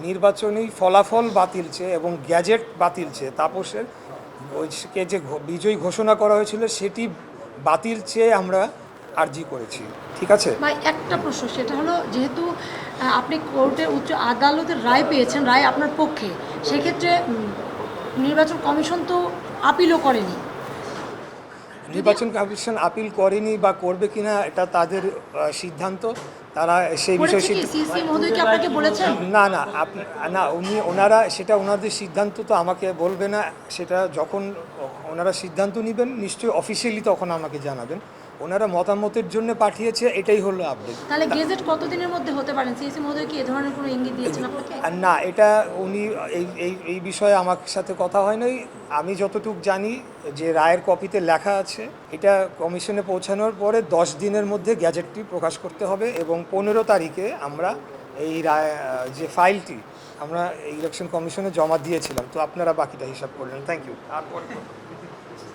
নির্বাচনী ফলাফল বাতিল চেয়ে এবং গ্যাজেট বাতিল চেয়ে তাপসের ওইকে যে বিজয়ী ঘোষণা করা হয়েছিল সেটি বাতিল চেয়ে আমরা আর্জি করেছি। ঠিক আছে ভাই, একটা প্রশ্ন, সেটা হলো যেহেতু আপনি কোর্টের উচ্চ আদালতের রায় পেয়েছেন, রায় আপনার পক্ষে, সেক্ষেত্রে নির্বাচন কমিশন তো আপিলও করেনি। নির্বাচন কমিশন আপিল করেনি বা করবে কিনা এটা তাদের সিদ্ধান্ত, তারা সেই বিষয়ে করেছে কি সিসি মহোদয় কি আপনাকে বলেছেন? না না না ওনারা সেটা ওনাদের সিদ্ধান্ত তো আমাকে বলবে না, সেটা যখন ওনারা সিদ্ধান্ত নেবেন নিশ্চয়ই অফিসিয়ালি তখন আমাকে জানাবেন। ওনারা মতামতের জন্য পাঠিয়েছে, এটাই হলো আপডেট। তাহলে গেজেট কতদিনের মধ্যে হতে পারেন? সিসি মহোদয় কি এ ধরনের কোনো ইঙ্গিত দিয়েছেন আপনাকে? না, এটা উনি এই বিষয়ে আমার সাথে কথা হয় নাই। আমি যতটুকু জানি যে রায়ের কপিতে লেখা আছে এটা কমিশনে পৌঁছানোর পরে 10 দিনের মধ্যে গ্যাজেটটি প্রকাশ করতে হবে এবং 15 তারিখে আমরা এই রায় যে ফাইলটি আমরা ইলেকশন কমিশনে জমা দিয়েছিলাম। তো আপনারা বাকিটা হিসাব করলেন। Thank you.